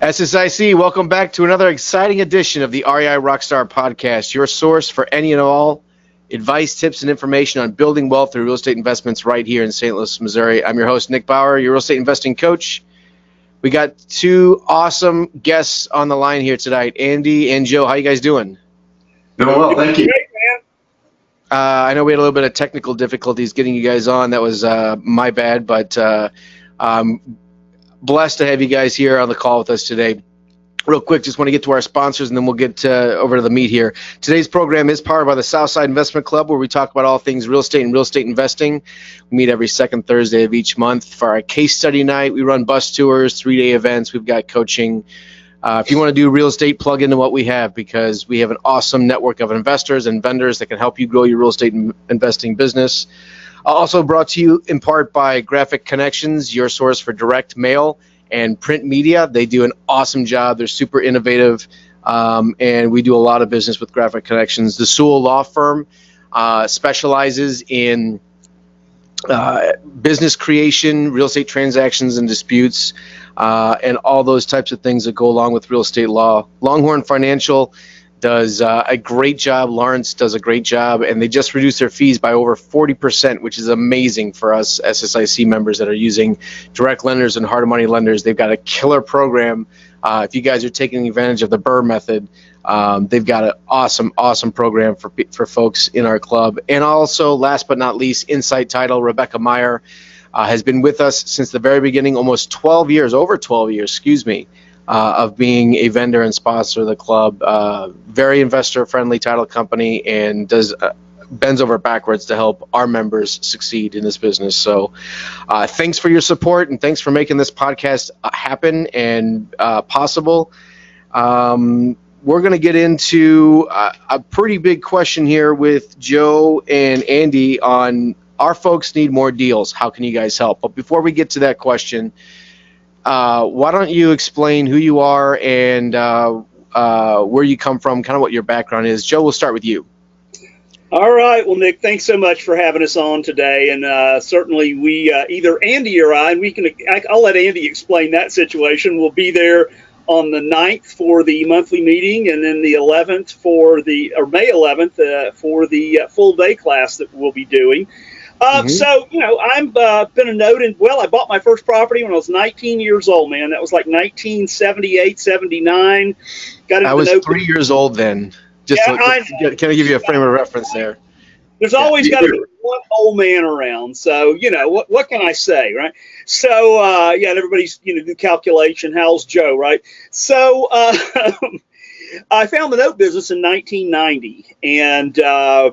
SSIC, welcome back to another exciting edition of the REI RockStar podcast, your source for any and all advice, tips, and information on building wealth through real estate investments right here in St. Louis, Missouri. I'm your host, Nick Bauer, your real estate investing coach. We got two awesome guests on the line here tonight, Andy and Joe. How you guys doing? Doing well, thank you. Great, man. I know we had a little bit of technical difficulties getting you guys on. That was my bad, but blessed to have you guys here on the call with us today. Real quick, just want to get to our sponsors, and then we'll get over to the meat here. Today's program is powered by the Southside Investment Club, where we talk about all things real estate and real estate investing. We meet every second Thursday of each month for our case study night. We run bus tours, 3-day events. We've got coaching. If you want to do real estate, plug into what we have, because we have an awesome network of investors and vendors that can help you grow your real estate investing business. Also brought to you in part by Graphic Connections, your source for direct mail and print media. They do an awesome job. They're super innovative, and we do a lot of business with Graphic Connections. The Sewell Law Firm specializes in business creation, real estate transactions and disputes, and all those types of things that go along with real estate law. Longhorn Financial does a great job. Lawrence does a great job, and they just reduced their fees by over 40%, which is amazing for us SSIC members that are using direct lenders and hard money lenders. They've got a killer program. If you guys are taking advantage of the Burr method, they've got an awesome program for folks in our club. And also, last but not least, Insight Title. Rebecca Meyer has been with us since the very beginning, over 12 years, of being a vendor and sponsor of the club. Very investor-friendly title company, and does bends over backwards to help our members succeed in this business. So thanks for your support, and thanks for making this podcast happen and possible. We're going to get into a pretty big question here with Joe and Andy on our folks need more deals. How can you guys help? But before we get to that question, why don't you explain who you are and where you come from, kind of what your background is. Joe, we'll start with you. All right. Well, Nick, thanks so much for having us on today. And certainly we, either Andy or I, and I'll let Andy explain that situation. We'll be there on the 9th for the monthly meeting, and then the 11th May 11th for the full day class that we'll be doing. So, I've been a note I bought my first property when I was 19 years old, man. That was like 1978, 79. I was 3 years old then. Can I give you a frame of reference there? There's always got to be one old man around. So, what can I say, right? So, and everybody's, do calculation. How's Joe, right? So, I found the note business in 1990, and I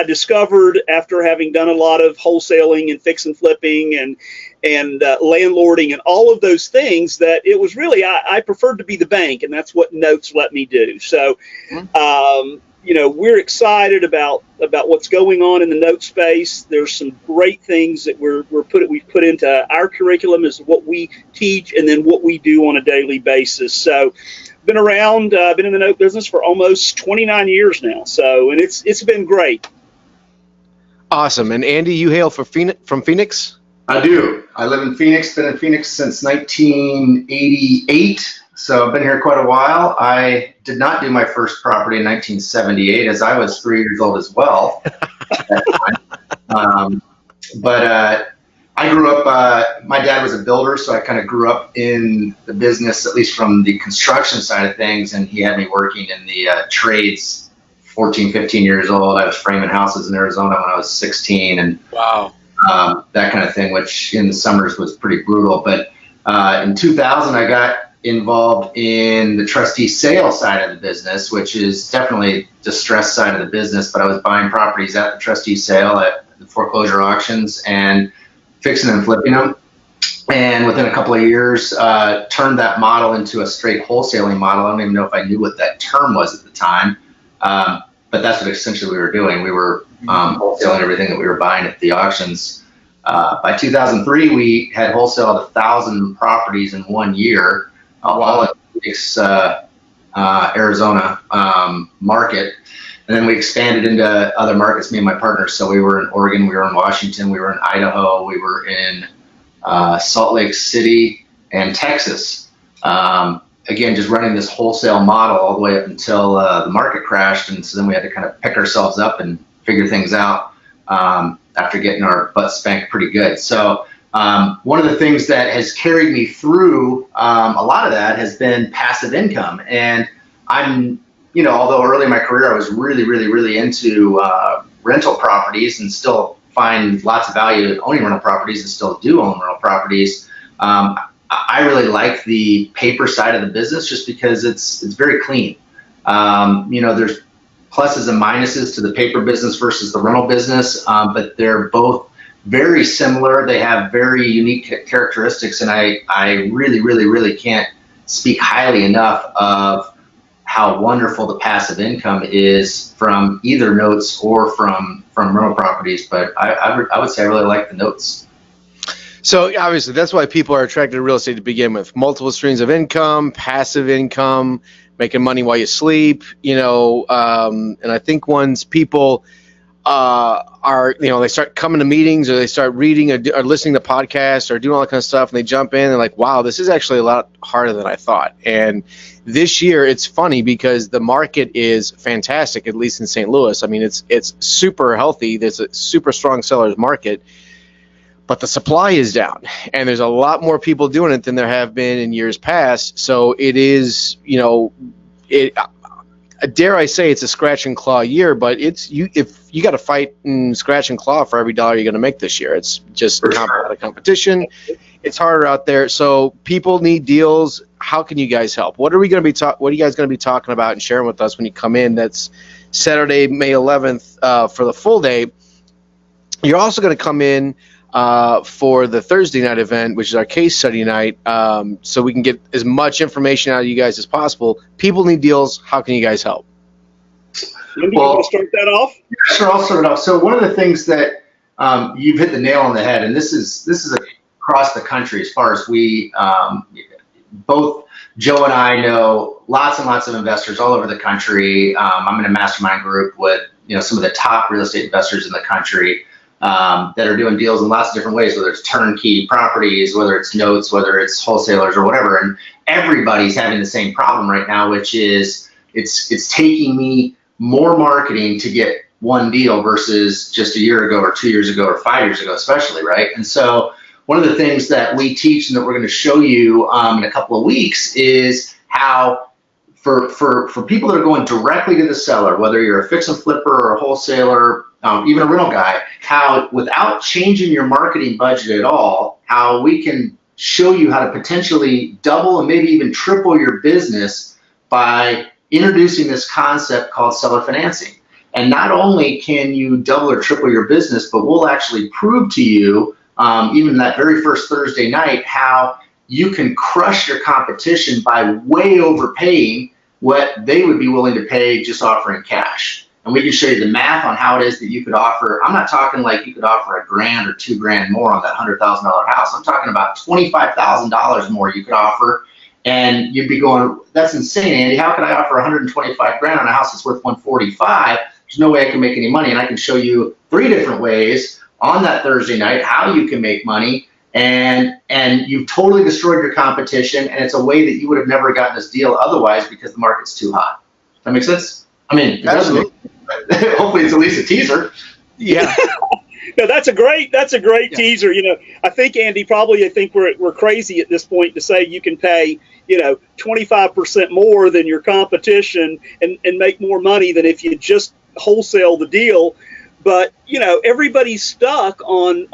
discovered, after having done a lot of wholesaling and fix and flipping and landlording and all of those things, that it was really I preferred to be the bank, and that's what notes let me do. So, we're excited about what's going on in the note space. There's some great things that we've put into our curriculum as what we teach, and then what we do on a daily basis. So, been in the note business for almost 29 years now. So, and it's been great. Awesome. And Andy, you hail from Phoenix? I do. I live in Phoenix, been in Phoenix since 1988. So I've been here quite a while. I did not do my first property in 1978, as I was 3 years old as well at that time. But I grew up, my dad was a builder, so I kind of grew up in the business, at least from the construction side of things, and he had me working in the trades 14, 15 years old. I was framing houses in Arizona when I was 16, and wow, that kind of thing, which in the summers was pretty brutal. But in 2000, I got involved in the trustee sale side of the business, which is definitely the stress side of the business, but I was buying properties at the trustee sale, at the foreclosure auctions, and fixing and flipping them. And within a couple of years, turned that model into a straight wholesaling model. I don't even know if I knew what that term was at the time, but that's what essentially we were doing. We were wholesaling everything that we were buying at the auctions. By 2003, we had wholesaled 1,000 properties in 1 year, all in Phoenix, Arizona market. And then we expanded into other markets, me and my partners. So we were in Oregon, we were in Washington, we were in Idaho, we were in Salt Lake City and Texas. again, just running this wholesale model all the way up until the market crashed. And so then we had to kind of pick ourselves up and figure things out after getting our butt spanked pretty good. So one of the things that has carried me through a lot of that has been passive income. And I'm, although early in my career I was really into rental properties and still find lots of value in owning rental properties and still do own rental properties, I really like the paper side of the business just because it's very clean. There's pluses and minuses to the paper business versus the rental business, but they're both very similar. They have very unique characteristics, and I really can't speak highly enough of how wonderful the passive income is from either notes or from rental properties. But I would say I really like the notes. So obviously that's why people are attracted to real estate to begin with. Multiple streams of income, passive income, making money while you sleep, and I think once people are, they start coming to meetings or they start reading or listening to podcasts or doing all that kind of stuff, and they jump in and they're like, wow, this is actually a lot harder than I thought. And this year it's funny because the market is fantastic, at least in St. Louis. I mean, it's super healthy. There's a super strong seller's market, but the supply is down, and there's a lot more people doing it than there have been in years past. So it is, dare I say, it's a scratch and claw year, but if you got to fight and scratch and claw for every dollar you're going to make this year. It's just a lot of competition. It's harder out there. So people need deals. How can you guys help? What are you guys going to be talking about and sharing with us when you come in? That's Saturday, May 11th for the full day. You're also going to come in for the Thursday night event, which is our case study night, so we can get as much information out of you guys as possible. People need deals. How can you guys help? Wendy, you want to start that off? Sure, I'll start it off. So one of the things that you've hit the nail on the head, and this is across the country as far as we, both Joe and I know lots and lots of investors all over the country. I'm in a mastermind group with some of the top real estate investors in the country. That are doing deals in lots of different ways, whether it's turnkey properties, whether it's notes, whether it's wholesalers or whatever. And everybody's having the same problem right now, which is it's taking me more marketing to get one deal versus just a year ago or 2 years ago or 5 years ago, especially, right? And so one of the things that we teach and that we're going to show you in a couple of weeks is how for people that are going directly to the seller, whether you're a fix and flipper or a wholesaler, even a rental guy, how without changing your marketing budget at all, how we can show you how to potentially double and maybe even triple your business by introducing this concept called seller financing. And not only can you double or triple your business, but we'll actually prove to you, even that very first Thursday night, how you can crush your competition by way overpaying what they would be willing to pay just offering cash. And we can show you the math on how it is that you could offer. I'm not talking like you could offer $1,000 or $2,000 more on that $100,000 house. I'm talking about $25,000 more you could offer. And you'd be going, that's insane, Andy. How can I offer $125,000 on a house that's worth $145,000? There's no way I can make any money. And I can show you 3 different ways on that Thursday night how you can make money. And you've totally destroyed your competition. And it's a way that you would have never gotten this deal otherwise because the market's too hot. Does that make sense? I mean, it doesn't. Hopefully it's at least a teaser. Yeah. No, that's a great teaser. I think, Andy, I think we're crazy at this point to say you can pay 25% more than your competition and make more money than if you just wholesale the deal. But everybody's stuck on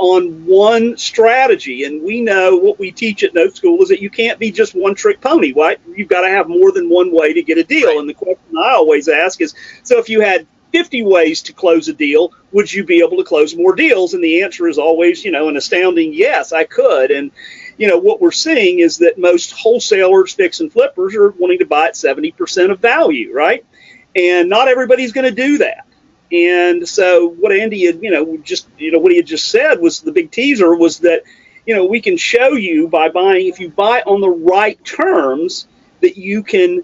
one strategy, and we know what we teach at NoteSchool is that you can't be just one trick pony, right? You've got to have more than one way to get a deal. Right. And the question I always ask is, so if you had 50 ways to close a deal, would you be able to close more deals? And the answer is always, an astounding yes, I could. And what we're seeing is that most wholesalers, fix and flippers, are wanting to buy at 70% of value, right? And not everybody's going to do that. And so what Andy had, what he had just said was the big teaser was that, we can show you by buying, if you buy on the right terms, that you can,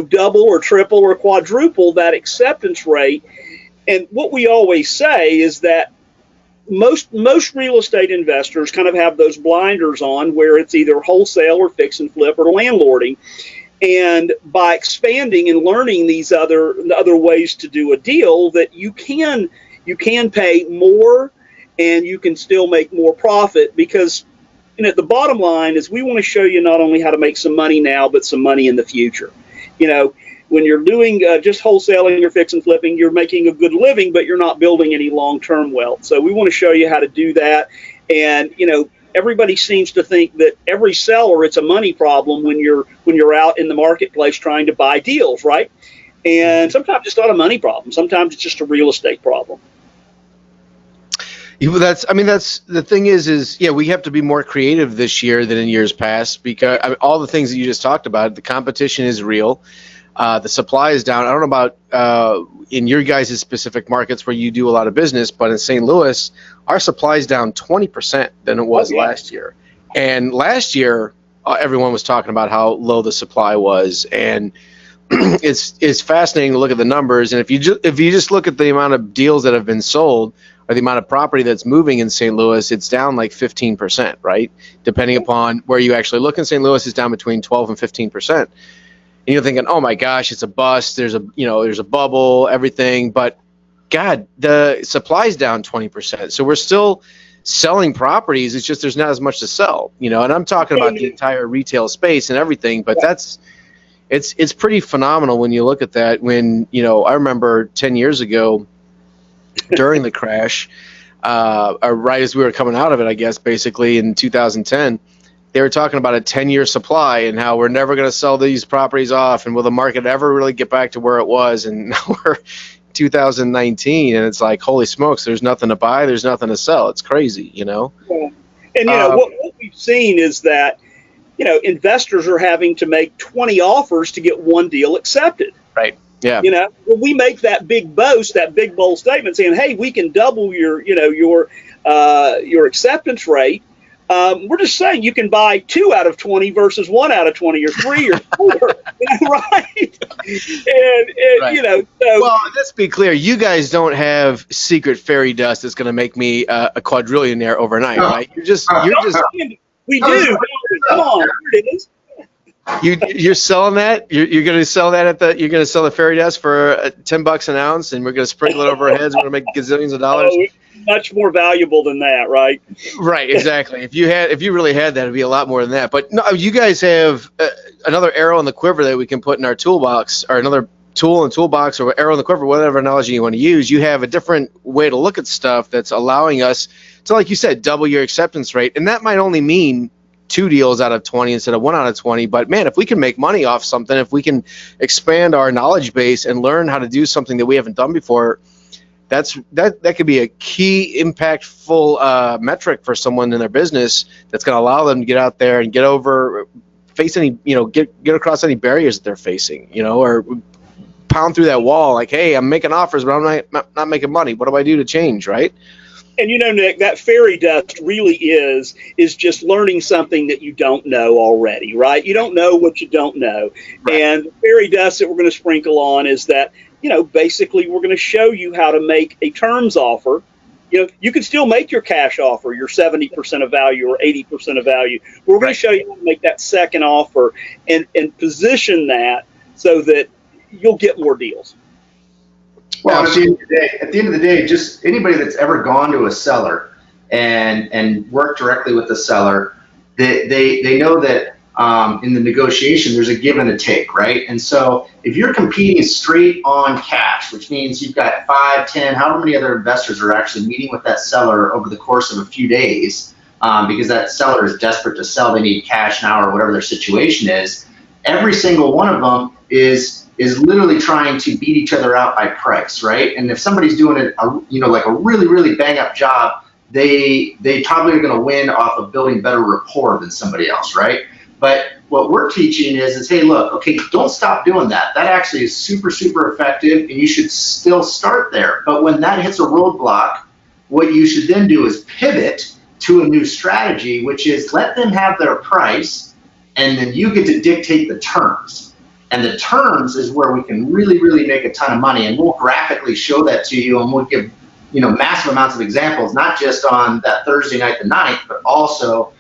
double or triple or quadruple that acceptance rate. And what we always say is that most real estate investors kind of have those blinders on where it's either wholesale or fix and flip or landlording. And by expanding and learning these other ways to do a deal, that you can pay more and you can still make more profit, because the bottom line is we want to show you not only how to make some money now, but some money in the future. When you're doing just wholesaling or fix and flipping, you're making a good living, but you're not building any long-term wealth. So we want to show you how to do that. And, everybody seems to think that every seller, it's a money problem when you're out in the marketplace trying to buy deals, right? And sometimes it's not a money problem. Sometimes it's just a real estate problem. That's the thing is we have to be more creative this year than in years past, because all the things that you just talked about, the competition is real. The supply is down. I don't know about in your guys' specific markets where you do a lot of business, but in St. Louis, our supply is down 20% than it was last year. And last year, everyone was talking about how low the supply was, and it's fascinating to look at the numbers. And if you just look at the amount of deals that have been sold, or the amount of property that's moving in St. Louis, it's down like 15%, right? Depending upon where you actually look in St. Louis, it's down between 12 and 15%. And you're thinking, oh my gosh, it's a bust. There's a bubble, everything. But God, the supply's down 20%. So we're still selling properties. It's just there's not as much to sell, and I'm talking about the entire retail space and everything. But it's pretty phenomenal when you look at that. When I remember 10 years ago, during the crash, right as we were coming out of it, I guess, basically in 2010, they were talking about a 10-year supply and how we're never going to sell these properties off, and will the market ever really get back to where it was? And now we're 2019, and it's like, holy smokes, there's nothing to buy, there's nothing to sell. It's crazy, Yeah. And what we've seen is that investors are having to make 20 offers to get one deal accepted. Right. Yeah. When we make that big boast, that big bold statement saying, "Hey, we can double your acceptance rate," we're just saying you can buy 2 out of 20 versus 1 out of 20 or 3 or 4, right? And right. So, well, let's be clear. You guys don't have secret fairy dust that's going to make me a quadrillionaire overnight, right? We do. Come on, here it is. You're selling that? You're going to sell that you're going to sell the fairy dust for $10 an ounce, and we're going to sprinkle it over our heads. We're going to make gazillions of dollars. Oh, it's much more valuable than that, right? Right, exactly. If you really had that, it'd be a lot more than that. But no, you guys have another arrow in the quiver that we can put in our toolbox, or another tool in the toolbox, or arrow in the quiver, whatever analogy you want to use. You have a different way to look at stuff that's allowing us to, like you said, double your acceptance rate, and that might only mean 2 deals out of 20 instead of 1 out of 20. But man, if we can make money off something, if we can expand our knowledge base and learn how to do something that we haven't done before, that could be a key impactful metric for someone in their business that's going to allow them to get out there and get across any barriers that they're facing, or pound through that wall. Like, hey, I'm making offers, but I'm not making money. What do I do to change, right? And Nick, that fairy dust really is just learning something that you don't know already, right? You don't know what you don't know. Right. And the fairy dust that we're going to sprinkle on is that, basically we're going to show you how to make a terms offer. You can still make your cash offer, your 70% of value or 80% of value. We're going to show you how to make that second offer and position that so that you'll get more deals. Well, at the end of the day, just anybody that's ever gone to a seller and worked directly with the seller, they know that in the negotiation there's a give and a take, right? And so if you're competing straight on cash, which means you've got 5, 10, however many other investors are actually meeting with that seller over the course of a few days, because that seller is desperate to sell, they need cash now or whatever their situation is, every single one of them is literally trying to beat each other out by price, right? And if somebody's doing it, like a really, really bang up job, they probably are going to win off of building better rapport than somebody else, right? But what we're teaching is hey, look, okay, don't stop doing that. That actually is super, super effective, and you should still start there. But when that hits a roadblock, what you should then do is pivot to a new strategy, which is let them have their price, and then you get to dictate the terms. And the terms is where we can really, really make a ton of money. And we'll graphically show that to you, and we'll give massive amounts of examples, not just on that Thursday night, the 9th, but also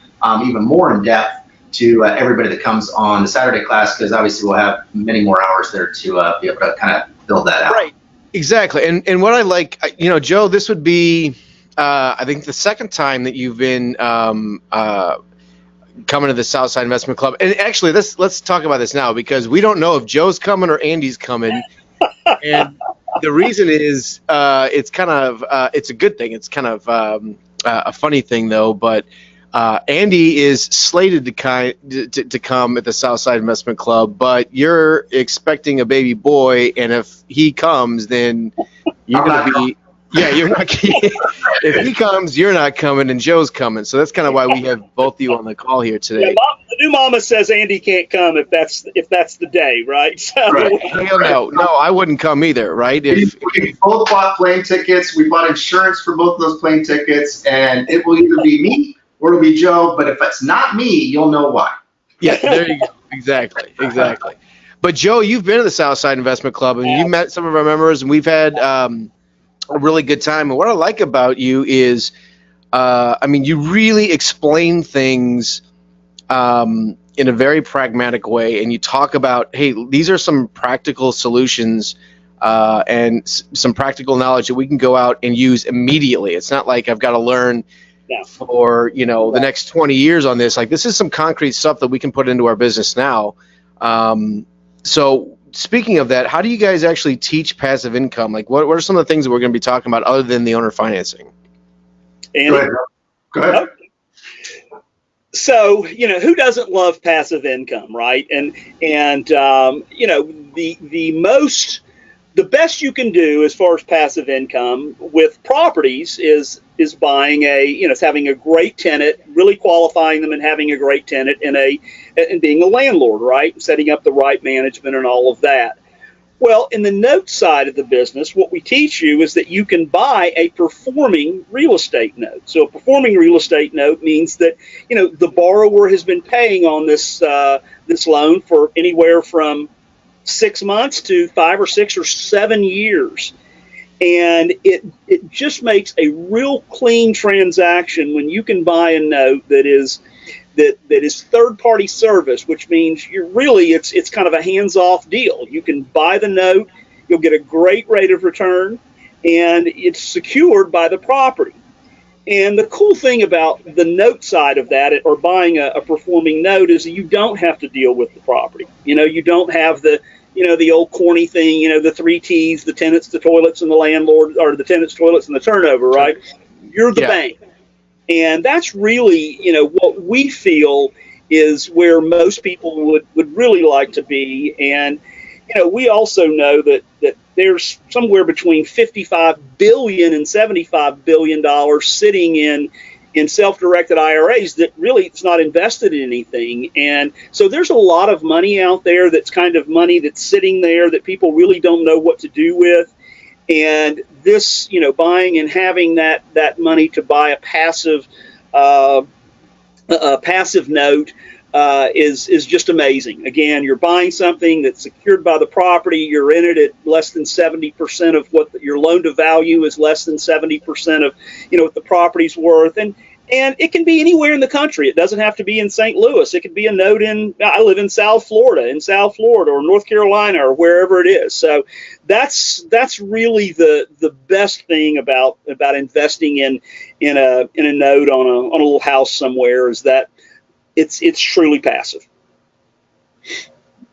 even more in depth to everybody that comes on the Saturday class, because obviously we'll have many more hours there to be able to kind of build that out. Right. Exactly. And what I like, Joe, this would be, I think, the second time that you've been coming to the Southside Investment Club. And actually, let's talk about this now, because we don't know if Joe's coming or Andy's coming. And the reason is it's kind of it's a good thing. It's kind of a funny thing, though. But Andy is slated to come at the Southside Investment Club, but you're expecting a baby boy, and if he comes, then you're going to be. Yeah, you're not. If he comes, you're not coming, and Joe's coming. So that's kind of why we have both of you on the call here today. Yeah, the new mama says Andy can't come if that's the day, right? So, Right. Hell no, I wouldn't come either, right? We both bought plane tickets. We bought insurance for both of those plane tickets, and it will either be me or it'll be Joe. But if it's not me, you'll know why. Yeah, there you go. Exactly. But Joe, you've been to the Southside Investment Club, and you met some of our members, and we've had a really good time. And what I like about you is, you really explain things in a very pragmatic way, and you talk about, hey, these are some practical solutions and some practical knowledge that we can go out and use immediately. It's not like I've got to learn for the next 20 years on this. Like, this is some concrete stuff that we can put into our business now. So speaking of that, how do you guys actually teach passive income? Like, what are some of the things that we're going to be talking about other than the owner financing? Andy? Go ahead. So, who doesn't love passive income, right? And the best you can do as far as passive income with properties is buying having a great tenant, really qualifying them and having a great tenant, and being a landlord, right? Setting up the right management and all of that. Well, in the note side of the business, what we teach you is that you can buy a performing real estate note. So a performing real estate note means that, the borrower has been paying on this loan for anywhere from 6 months to 5 or 6 or 7 years. And it just makes a real clean transaction when you can buy a note that is third-party service, which means it's kind of a hands-off deal. You can buy the note, you'll get a great rate of return, and it's secured by the property. And the cool thing about the note side of that, or buying a performing note, is that you don't have to deal with the property. You don't have the old corny thing, the 3 T's, the tenants, the toilets, and the landlord, or the tenants, toilets, and the turnover, right? You're the bank. And that's really, what we feel is where most people would really like to be. And, we also know that there's somewhere between $55 billion and $75 billion sitting in self-directed IRAs that really it's not invested in anything. And so there's a lot of money out there that's kind of money that's sitting there that people really don't know what to do with. And this, buying and having that money to buy a passive note is just amazing. Again, you're buying something that's secured by the property. You're in it at less than 70% of what your loan to value is, less than 70% of what the property's worth. And it can be anywhere in the country. It doesn't have to be in St. Louis. It could be a note I live in South Florida, or North Carolina, or wherever it is. So that's really the best thing about investing in a note on a little house somewhere, is that it's truly passive.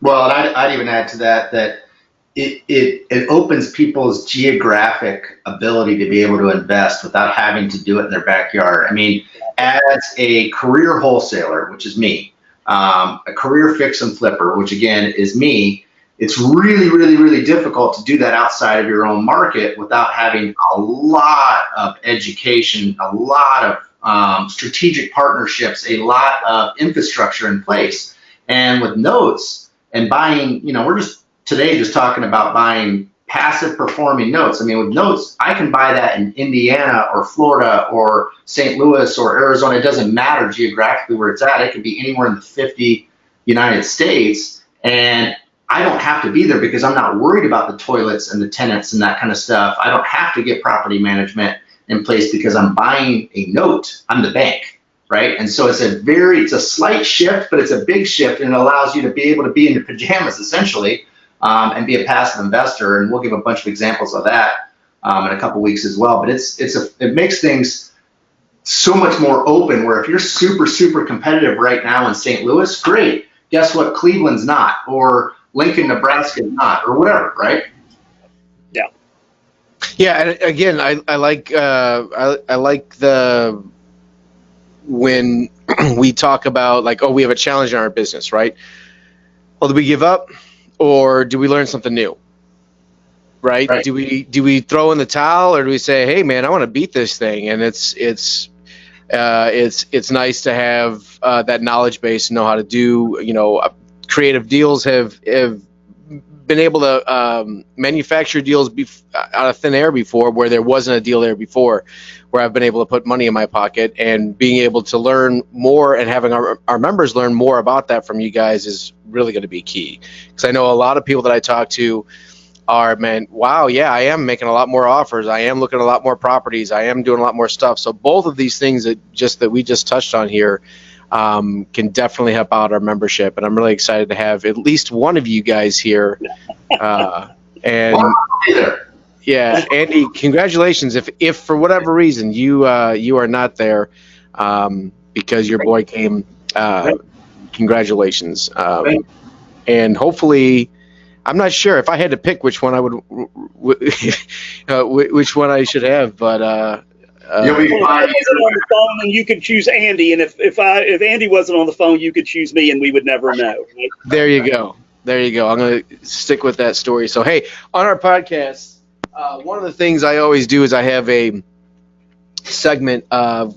Well, and I'd even add to that it opens people's geographic ability to be able to invest without having to do it in their backyard. I mean, as a career wholesaler, which is me, a career fix and flipper, which again is me, it's really, really, really difficult to do that outside of your own market without having a lot of education, a lot of strategic partnerships, a lot of infrastructure in place. And with notes and buying, we're just talking about buying passive performing notes. I mean, with notes, I can buy that in Indiana or Florida or St. Louis or Arizona. It doesn't matter geographically where it's at. It could be anywhere in the 50 United States. And I don't have to be there because I'm not worried about the toilets and the tenants and that kind of stuff. I don't have to get property management in place because I'm buying a note. I'm the bank. right? And so it's a slight shift, but it's a big shift, and it allows you to be able to be in your pajamas essentially, and be a passive investor. And we'll give a bunch of examples of that in a couple weeks as well. But it makes things so much more open, where if you're super competitive right now in St. Louis, great. Guess what? Cleveland's not, or Lincoln, Nebraska is not, or whatever, right? Yeah. Yeah, and again, I like the when we talk about like, oh, we have a challenge in our business, right? Well, do we give up, or do we learn something new? Right? Do we throw in the towel, or do we say, hey man, I want to beat this thing? And it's nice to have that knowledge base and know how to do, creative deals. Have been able to manufacture deals out of thin air before, where there wasn't a deal there before, where I've been able to put money in my pocket, and being able to learn more and having our members learn more about that from you guys is really going to be key. Because I know a lot of people that I talk to are, man, wow, yeah, I am making a lot more offers. I am looking at a lot more properties. I am doing a lot more stuff. So both of these things that we just touched on here can definitely help out our membership. And I'm really excited to have at least one of you guys here. And yeah, Andy, congratulations. If for whatever reason you are not there because your boy came, congratulations. And hopefully, I'm not sure if I had to pick which one I would, which one I should have, but you'll be fine. If Andy wasn't on the phone, and you could choose Andy, and if Andy wasn't on the phone, you could choose me, and we would never know. Right? There you go. I'm going to stick with that story. So hey, on our podcast, one of the things I always do is I have a segment.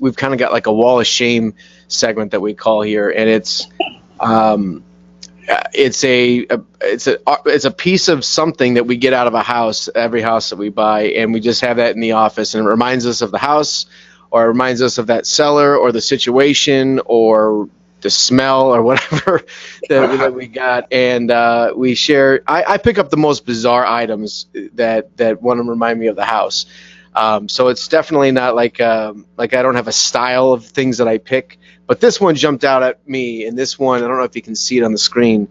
We've kind of got like a wall of shame segment that we call here, and it's a piece of something that we get out of a house, every house that we buy, and we just have that in the office, and it reminds us of the house, or it reminds us of that seller, or the situation, or the smell, or whatever that we got, and we share. I pick up the most bizarre items that want to remind me of the house. So it's definitely not like I don't have a style of things that I pick. But this one jumped out at me, and this one, I don't know if you can see it on the screen,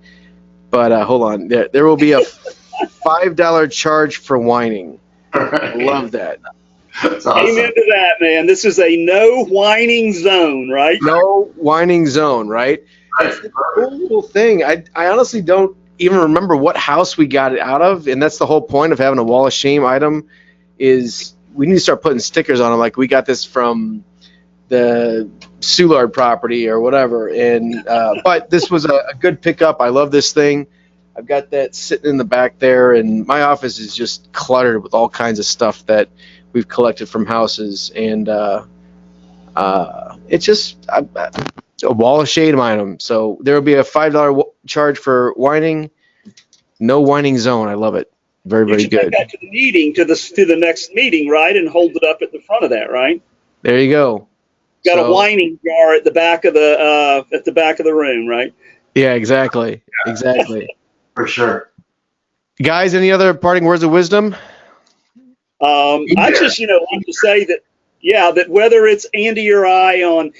but hold on. There will be a $5 charge for whining. I love that. That's awesome. Amen to that, man. This is a no whining zone, right? No whining zone, right? It's a cool little thing. I honestly don't even remember what house we got it out of, and that's the whole point of having a wall of shame item, is we need to start putting stickers on them. Like, we got this from the Soulard property or whatever, and but this was a good pickup. I love this thing. I've got that sitting in the back there, and my office is just cluttered with all kinds of stuff that we've collected from houses, and it's just a wall of shame item. So there will be a $5 charge for whining. No whining zone. I love it. Very, very good. Take that to the meeting, to the next meeting, right, and hold it up at the front of that, right? There you go. Got a whining jar at the back of the room, right? Yeah, exactly. Exactly. For sure. Guys, any other parting words of wisdom? I just, want to say that, that whether it's Andy or I on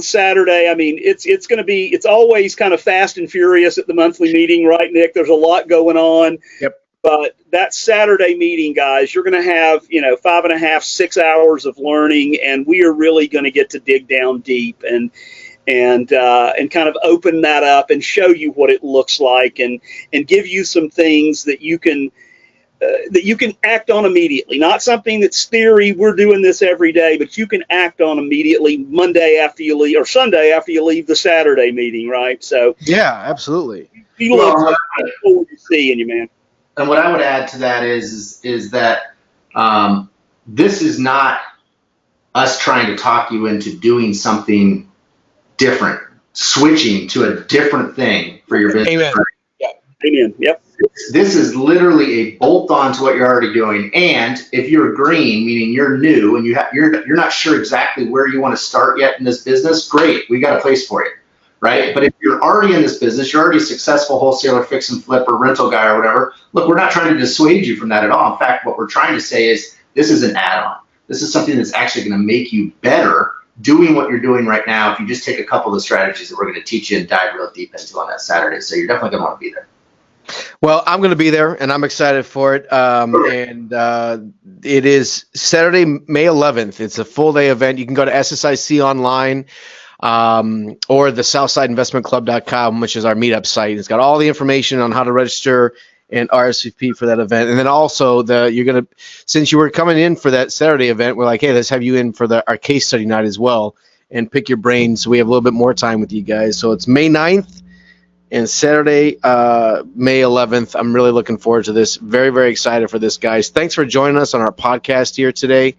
Saturday, I mean, it's always kind of fast and furious at the monthly meeting, right, Nick? There's a lot going on. Yep. But that Saturday meeting, guys, you're going to have, 5.5, 6 hours of learning, and we are really going to get to dig down deep and kind of open that up and show you what it looks like, and give you some things that you can act on immediately. Not something that's theory, we're doing this every day, but you can act on immediately Monday after you leave, or Sunday after you leave the Saturday meeting, right? So yeah, absolutely. You look forward to seeing you, man. And what I would add to that is that this is not us trying to talk you into doing something different, switching to a different thing for your business. Amen. Yeah. Amen. Yep. This is literally a bolt-on to what you're already doing. And if you're green, meaning you're new and you're not sure exactly where you want to start yet in this business, great, we got a place for you, right? But if you're already in this business, you're already a successful wholesaler, fix and flip, or rental guy or whatever, look, we're not trying to dissuade you from that at all. In fact, what we're trying to say is this is an add-on. This is something that's actually going to make you better doing what you're doing right now if you just take a couple of the strategies that we're going to teach you and dive real deep into on that Saturday. So you're definitely going to want to be there. Well, I'm going to be there, and I'm excited for it. It is Saturday, May 11th. It's a full-day event. You can go to SSIC online or the SouthsideInvestmentClub.com, which is our meetup site. It's got all the information on how to register and RSVP for that event. And then also, since you were coming in for that Saturday event, we're like, hey, let's have you in for our case study night as well and pick your brain so we have a little bit more time with you guys. So it's May 9th. And Saturday, May 11th. I'm really looking forward to this. Very, very excited for this, guys. Thanks for joining us on our podcast here today.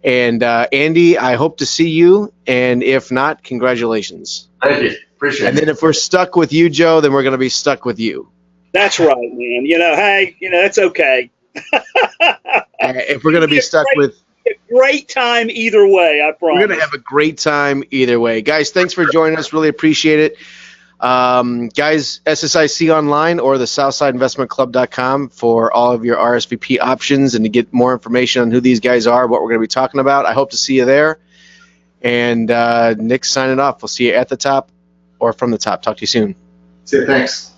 And Andy, I hope to see you. And if not, congratulations. Thank you. Appreciate it. And then if we're stuck with you, Joe, then we're going to be stuck with you. That's right, man. Hey, it's okay. If we're going to be stuck with... Great time either way, I promise. We're going to have a great time either way. Guys, thanks for joining us. Really appreciate it. Guys, SSIC online or the SouthsideInvestmentClub.com for all of your RSVP options and to get more information on who these guys are, what we're going to be talking about. I hope to see you there. And Nick's signing off. We'll see you at the top or from the top. Talk to you soon. See you. Thanks.